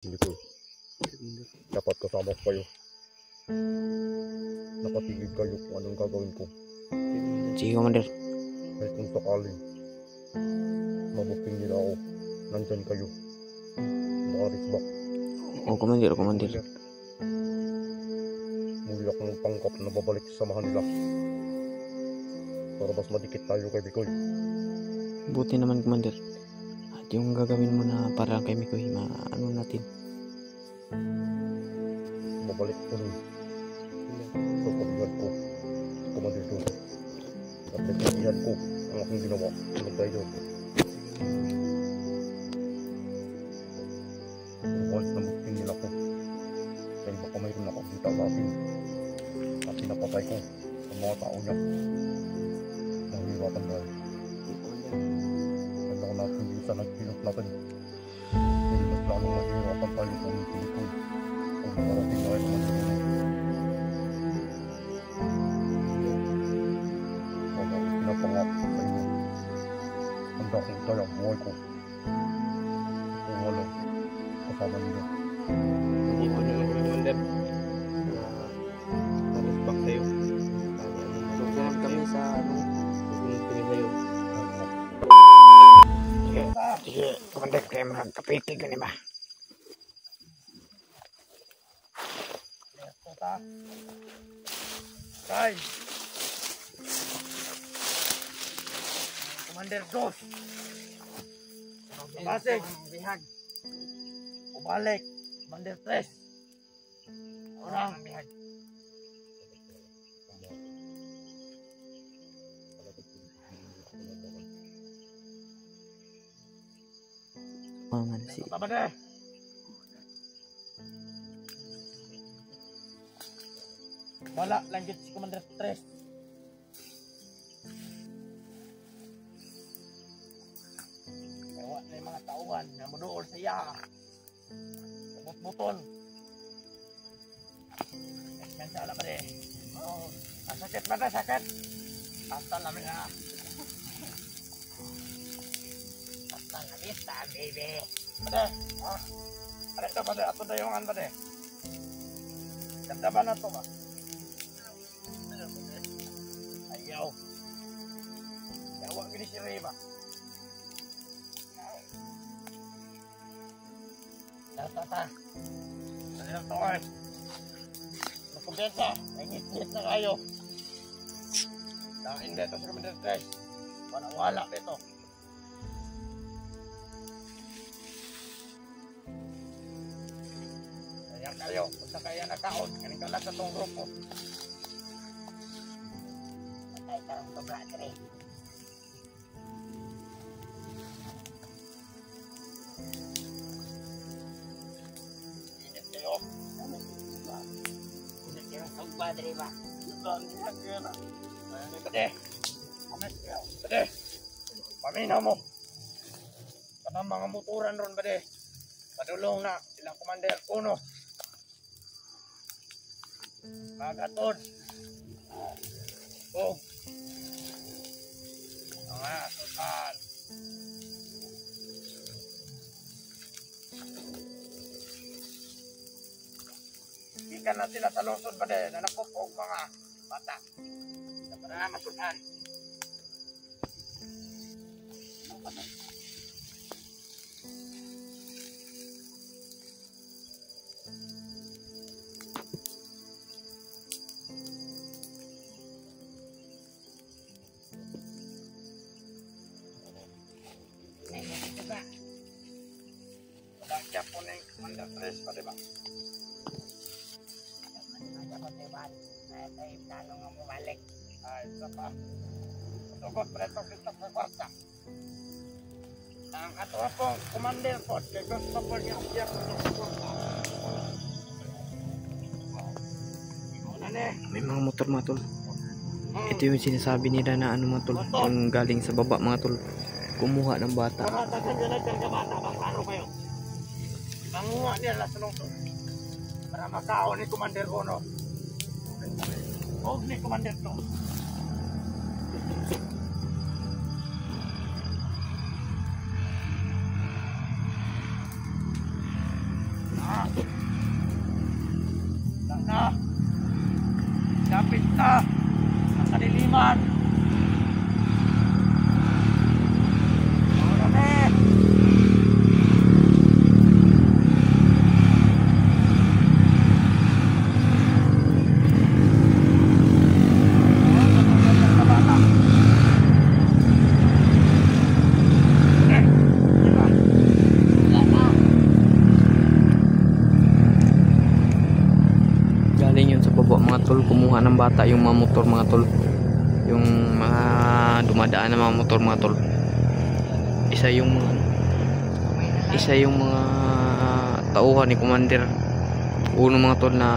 Hindi ko. Dapat kasama ko kayo. Nakatigil kayo kung anong gagawin ko. Sige, Commander. Kahit kung sakaling mabuking nila ako, nandyan kayo. Nakarisbak. Oo, Commander, Commander. Muli akong pangkap na babalik sa samahan nila. Para mas madikit tayo kay Bikoy. Buti naman, Commander. At yung gagawin mo na para kay Mikoy, ano natin? Babalik ko rin sa pagbihan ko sa Commander doon. At nagsabihan ko ang aking ginawa sa magdayo. Bukas na buking nila ko. Dahil baka mayroon nakakita sa akin. At pinapatay ko ang mga tao niya. Mahihirapan dahil. Kailangan natin bisa nagpilot natin. Dahil mas lalong mahihirapan tayo kung hindi ko. Kung nakarating tayo naman sa mga. Kaya pinapangak sa inyo. Handa kong itaya ang buhay ko. Kung wala, kasama niyo. Hindi ko naman, Commander. Tanisbak sa'yo. Susunod kami sa susunod kami sa'yo. Sige, Commander, kaya magkapitig ka ba? Tay! Commander Dos! Pasig! Ubalik! Commander Tres! Orang! Pangan si... Tabade! Wala lang dito si Commander Tres. Ewa na yung mga tauhan na madool sa iya. Sabot-buton. Yan sa ala pa rin. Oh, sakit ba na? Sakit? Basta namin na. Basta na lista, baby. Pade, oh. Pade ito, pade. Ato na yung pade. Damdaman na ito ba? Ayaw. Yawa gini si Reba. Tata. Ano lang ito ay? Nakubeta. Nangit-ngit na kayo. Dangin dito sa Commander Tres. Walang-wala dito. Kaya kayo. Kung sa kaya nakaon. Kaning kalat sa itong grupo. Patay ka ng tuga, Tres. Init kayo. Init kayo ng tuga, Tres ba? Init kayo na. Pade. Pade. Paminaw mo. Kanang mga motoran ron, pade. Padulong na silang Commander Uno. Magatod. Oh. Mga asutan. Ikan na sila sa lungsod pa din. Nanakupog mga bata. Para na masutan. Wala po na yung Commander Tres pa, diba? Ay, isa pa. Tugot pa ito kita sa kwarta. Ang ato pong Commander po, kaya gusto po niya siya sa kwarta. May mga motor mga tol. Ito yung sinasabi nila na ano mga tol. Yung galing sa baba mga tol. Kumuha ng bata. Nakatasan nyo lang ka bata, paano kayo? Manguha nila sa lungsod. Para makaon ni Commander Uno. Huwag ni Commander to. na. Lapit na. Ang kaliliman. Marami. Galing yun sa baba mga tol, kumuha ng bata yung mga motor mga tol, yung mga dumadaan na mga motor mga tol. Isa yung mga tauhan ni Commander Uno mga tol na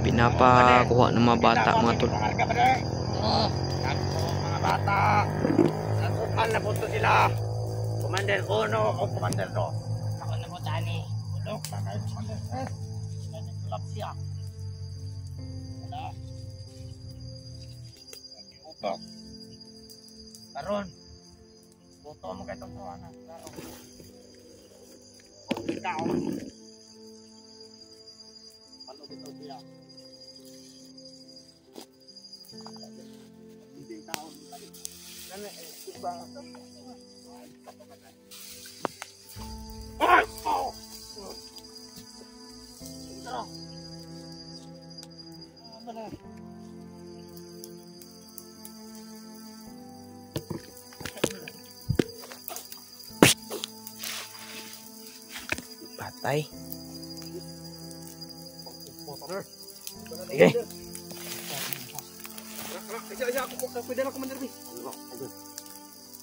pinapakuha ng mga bata mga tol. Mga bata. Nasukan na po sila. Commander Uno o Commander 2. Ako na po tani. Budok na kayo Commander 3. Nagtulap siya. Wala. Nag-iupak. Karon. Buto mo kayo itong tawanan. Karon. O ikaw. Ano dito siya? Hindi tao. Ano iba? Ay! Oh! Ito. Ano na? Patay. Sige. Kaya ako pwede na Commander B.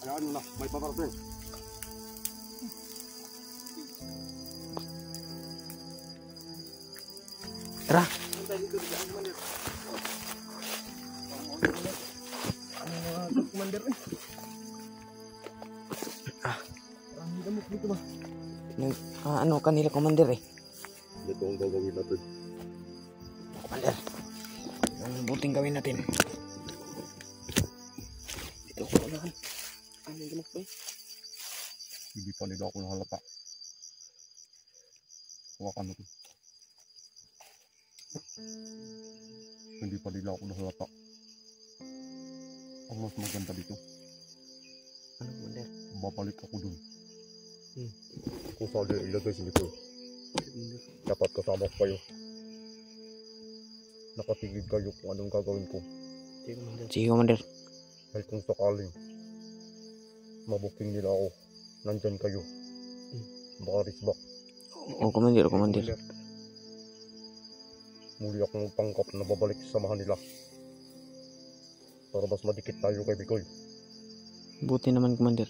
Ano na, may paparating. Tara. Commander B. Ang gamot dito ba? Ano kanila Commander eh. Ito ang gagawin natin. Commander, ang buting gawin natin. Ito ko unahan. Ano yung gamot ba eh? Hindi pa nila ako nahalata. Hawakan natin. Hindi pa nila ako nahalata. Ang mas maganda dito, Ano Commander? babalik ako dun. Kung saan nila ilagay si Nicole. Dapat kasama ko kayo. Nakatigil kayo kung anong gagawin ko. Sige Commander. Dahil kung sakaling mabuking nila ako, nandyan kayo. Baka risbak. O Commander, Commander. Muli akong pangkap na babalik sa samahan nila. Para mas madikit tayo kay Bikoy. Buti naman Commander.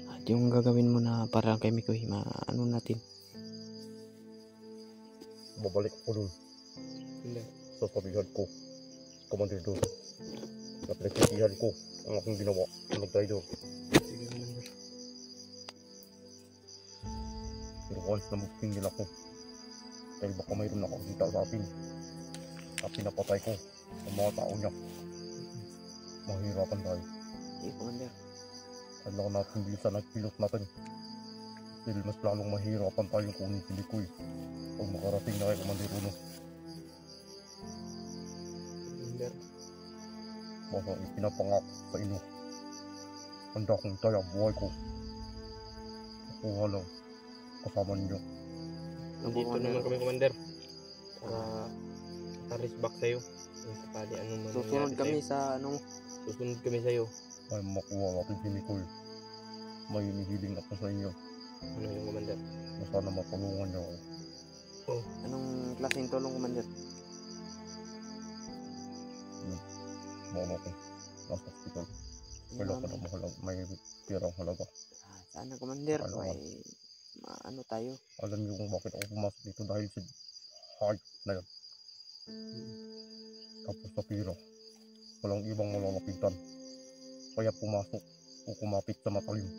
At yung gagawin mo na para kay Mikoy, ano natin. Babalik ako dun. Sasabihan ko, Commander Dodo, na pinagsisihan ko ang aking ginawa na nag-traidor. Sige Commander. Pero once na mabuking nila ko, dahil baka mayroon nakakita sa akin na pinapatay ko ang mga tao niya. Mahirapan tayo. Sige Commander. Kailangan natin bilisan ang pilot natin. Dahil mas lalong mahirapan tayong kunin si Likoy pag makarating na kay Commander Uno. Baka ipinapangako sa inyo. Handa kong itaya ang buhay ko. Nakuha lang kasama ninyo. Dito naman kami Commander para taris back sa'yo yung sakali anong mangyayari Susunod kami sa'yo. sa ano. Susunod kami sa'yo. Ay makuha natin si Likoy. May inihiling ako sa inyo Ano yung Commander? na sana matulungan niyo ako. Anong klaseng tulong Commander? Mama ko nasa hospital. Kailangan na mahalag, may tirang halaga. Sana Commander, Ano? may ano tayo. Alam niyo kung bakit ako pumasok dito dahil sa heart na yun. Tapos sa pira, walang ibang malalapitan. Kaya pumasok o kumapit sa matalim.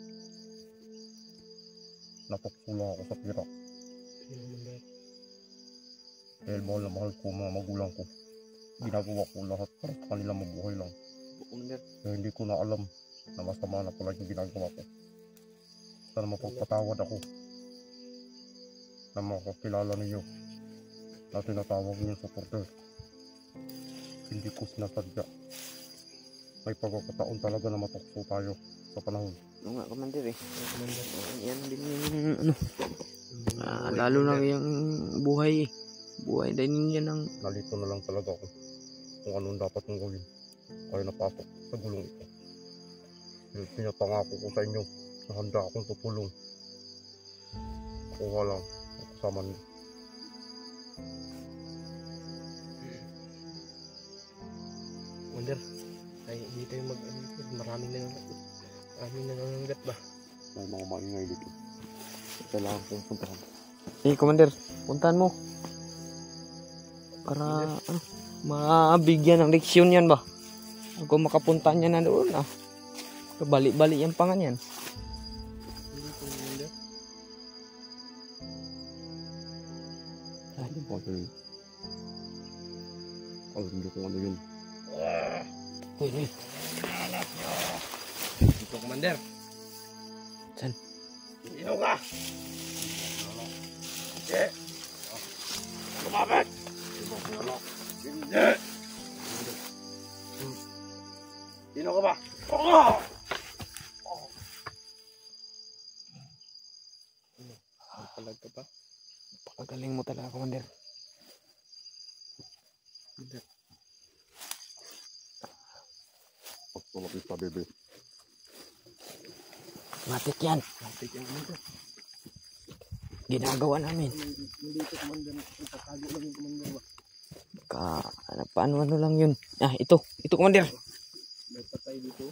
Natukso ako sa pira. Dahil mahal na mahal ko mga magulang ko. Ginagawa ko lahat para sa kanila mabuhay lang. Commander, Kaya hindi ko na alam na masama na pala yung ginagawa ko. Sana mapagpatawad ako na makakilala ninyo na tinatawag niyo supporter. Hindi ko sinasadya. May pagkakataon talaga na matukso tayo sa panahon. Oo nga, Commander eh. Commander. Yan din yung ano. Lalo na yung buhay eh. Buhay din yan ng... Nalito na lang talaga ako kung anong dapat kong gawin. Kaya napasok sa gulong ito. Pinapangako ko sa inyo na handa akong tutulong. Kuha lang ang kasama niyo. Commander, ay hindi tayo maraming nangangagat ba? May mga maingay dito. Kailangan kong puntahan. Eh, Commander, puntahan mo. Para ano, mabigyan ng leksyon yan ba? Kung makapunta niya na doon ah. Balik-balik yung pangan yan. Commander. Ano ba ito? Alam niyo kung ano yun. Uy. Ito, Commander. Saan? Sino ka? Hindi. Lumapit. Hindi. Sino ka ba? Palag ka pa? Pagaling mo talaga, Commander. Pagpalapit sa bebe. Matik yan. Kapit yung Commander. Ginagawa namin. Hindi ito, Commander. Itatago lang yung Commander ba? Paano lang yun. Ah, ito. Ito, Commander. May patay dito.